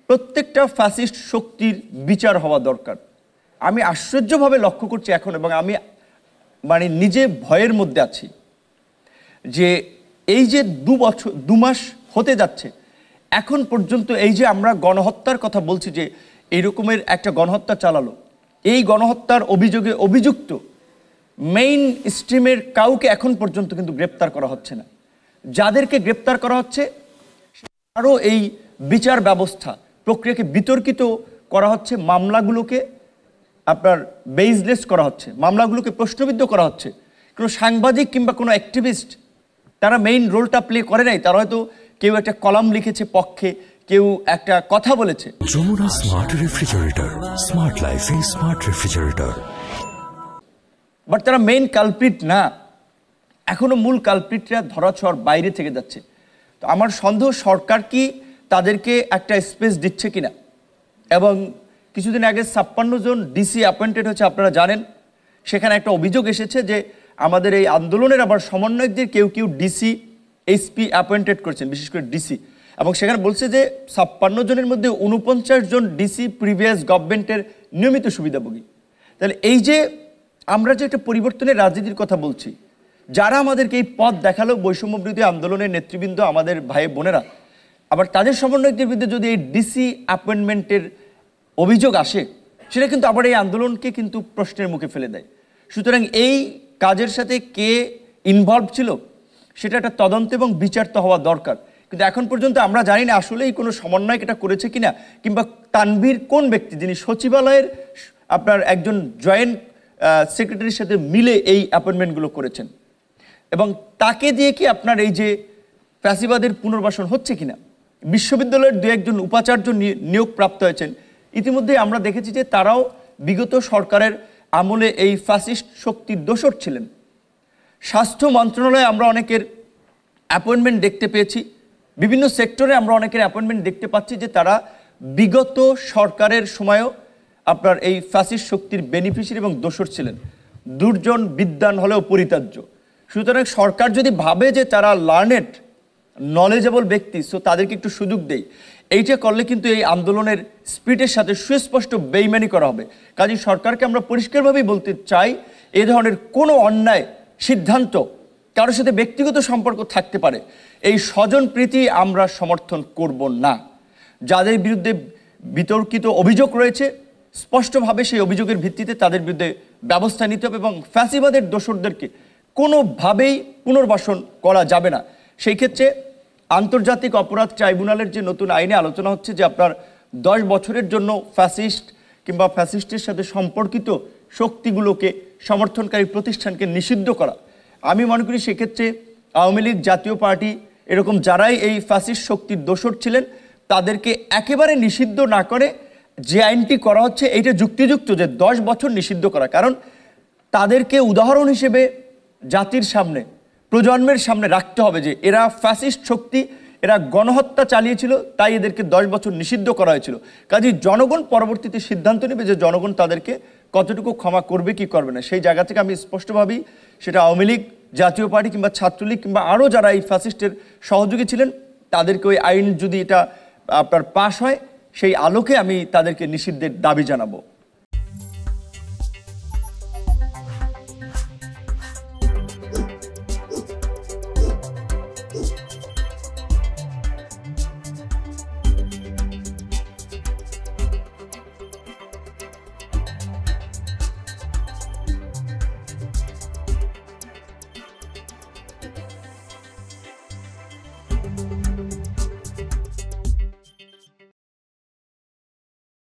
প্রত্যেকটা ফ্যাসিস্ট শক্তির বিচার হওয়া দরকার। আমি আশ্চর্যভাবে লক্ষ্য করছি এখন, এবং আমি নিজে ভয়ের মধ্যে আছি যে এই যে 2 মাস হতে যাচ্ছে, এখন পর্যন্ত এই যে আমরা গণহত্যার কথা বলছি, যে এই রকমের একটা গণহত্যা চালালো, এই গণহত্যার অভিযোগে অভিযুক্ত মেইন স্ট্রিমের কাউকে এখন পর্যন্ত কিন্তু গ্রেপ্তার করা হচ্ছে না। যাদেরকে গ্রেপ্তার করা হচ্ছে আরও এই বিচার ব্যবস্থা প্রক্রিয়াকে বিতর্কিত করা হচ্ছে, মামলাগুলোকে আপনার বেইজলেস করা হচ্ছে, মামলাগুলোকে প্রশ্নবিদ্ধ করা হচ্ছে। কোনো সাংবাদিক কিংবা কোনো অ্যাক্টিভিস্ট তারা মেইন রোলটা প্লে করে নাই, তারা হয়তো কেউ একটা কলাম লিখেছে পক্ষে, কেউ একটা কথা বলেছে। Jamuna smart refrigerator, smart life is smart refrigerator. But তারা মেইন কালপ্রিট না, এখনো মূল কালপ্রিটরা ধরাছোঁয়ার বাইরে থেকে যাচ্ছে। তো আমার সন্দেহ সরকার কি তাদেরকে একটা স্পেস দিচ্ছে কিনা। এবং কিছুদিন আগে 56 জন ডিসি অ্যাপয়েন্টেড হয়েছে, আপনারা জানেন। সেখানে একটা অভিযোগ এসেছে যে আমাদের এই আন্দোলনের আবার সমন্বয়কদের কেউ কেউ ডিসি এসপি অ্যাপয়েন্টেড করেছেন, বিশেষ করে ডিসি। এবং সেখানে বলছে যে 56 জনের মধ্যে 49 জন ডিসি প্রিভিয়াস গভর্নমেন্টের নিয়মিত সুবিধাভোগী। তাহলে এই যে আমরা যে একটা পরিবর্তনের রাজনীতির কথা বলছি, যারা আমাদেরকে এই পথ দেখালো, বৈষম্য বিরোধী আন্দোলনের নেতৃবৃন্দ, আমাদের ভাই বোনেরা, আবার তাদের সমন্বয়কদের বিরুদ্ধে যদি এই ডিসি অ্যাপয়েন্টমেন্টের অভিযোগ আসে, সেটা কিন্তু আবার এই আন্দোলনকে কিন্তু প্রশ্নের মুখে ফেলে দেয়। সুতরাং এই কাজের সাথে কে ইনভলভ ছিল সেটা একটা তদন্ত এবং বিচার তো হওয়া দরকার। কিন্তু এখন পর্যন্ত আমরা জানি না আসলেই কোনো সমন্বয়ক এটা করেছে কিনা, কিংবা তানভীর কোন ব্যক্তি যিনি সচিবালয়ের আপনার একজন জয়েন্ট সেক্রেটারির সাথে মিলে এই অ্যাপয়েন্টমেন্টগুলো করেছেন, এবং তাকে দিয়ে কি আপনার এই যে ফ্যাসিবাদের পুনর্বাসন হচ্ছে কিনা। বিশ্ববিদ্যালয়ের 2-1 উপাচার্য নিয়োগ প্রাপ্ত হয়েছেন, ইতিমধ্যে আমরা দেখেছি যে তারাও বিগত সরকারের আমলে এই ফ্যাসিস্ট শক্তির দোসর ছিলেন। স্বাস্থ্য মন্ত্রণালয়ে আমরা অনেকের অ্যাপয়েন্টমেন্ট দেখতে পেয়েছি, বিভিন্ন সেক্টরে আমরা অনেকের অ্যাপয়েন্টমেন্ট দেখতে পাচ্ছি যে তারা বিগত সরকারের সময়ও আপনার এই ফ্যাসিস্ট শক্তির বেনিফিশিয়ারি এবং দোসর ছিলেন। দুর্জন বিদ্বান হলেও পরিত্যাজ্য। সুতরাং সরকার যদি ভাবে যে তারা লার্নেড নলেজেবল ব্যক্তি, সো তাদেরকে একটু সুযোগ দেই, এইটা করলে কিন্তু এই আন্দোলনের স্পিডের সাথে সুস্পষ্ট বেইমানি করা হবে। কাজেই সরকারকে আমরা পরিষ্কারভাবেই বলতে চাই, এ ধরনের কোনো অন্যায় সিদ্ধান্ত, কারোর সাথে ব্যক্তিগত সম্পর্ক থাকতে পারে, এই স্বজনপ্রীতি আমরা সমর্থন করব না। যাদের বিরুদ্ধে বিতর্কিত অভিযোগ রয়েছে, স্পষ্টভাবে সেই অভিযোগের ভিত্তিতে তাদের বিরুদ্ধে ব্যবস্থা নিতে হবে, এবং ফ্যাসিবাদের দোসরদেরকে কোনোভাবেই পুনর্বাসন করা যাবে না। সেই ক্ষেত্রে আন্তর্জাতিক অপরাধ ট্রাইব্যুনালের যে নতুন আইনে আলোচনা হচ্ছে যে আপনার 10 বছরের জন্য ফ্যাসিস্ট কিংবা ফ্যাসিস্টের সাথে সম্পর্কিত শক্তিগুলোকে সমর্থনকারী প্রতিষ্ঠানকে নিষিদ্ধ করা। আমি মনে করি সেক্ষেত্রে আওয়ামী লীগ, জাতীয় পার্টি, এরকম যারাই এই ফ্যাসিস্ট শক্তির দোসর ছিলেন তাদেরকে একেবারে নিষিদ্ধ না করে যে আইনটি করা হচ্ছে এইটা যুক্তিযুক্ত, যে 10 বছর নিষিদ্ধ করা। কারণ তাদেরকে উদাহরণ হিসেবে জাতির সামনে, প্রজন্মের সামনে রাখতে হবে যে এরা ফ্যাসিস্ট শক্তি, এরা গণহত্যা চালিয়েছিল, তাই এদেরকে 10 বছর নিষিদ্ধ করা হয়েছিল। কাজেই জনগণ পরবর্তীতে সিদ্ধান্ত নেবে যে জনগণ তাদেরকে কতটুকু ক্ষমা করবে কি করবে না। সেই জায়গা থেকে আমি স্পষ্টভাবেই সেটা আওয়ামী লীগ, জাতীয় পার্টি কিংবা ছাত্রলীগ কিংবা আরও যারা এই ফ্যাসিস্টের সহযোগী ছিলেন তাদেরকে ওই আইন যদি এটা আপনার পাশ হয়, সেই আলোকে আমি তাদেরকে নিষিদ্ধের দাবি জানাবো।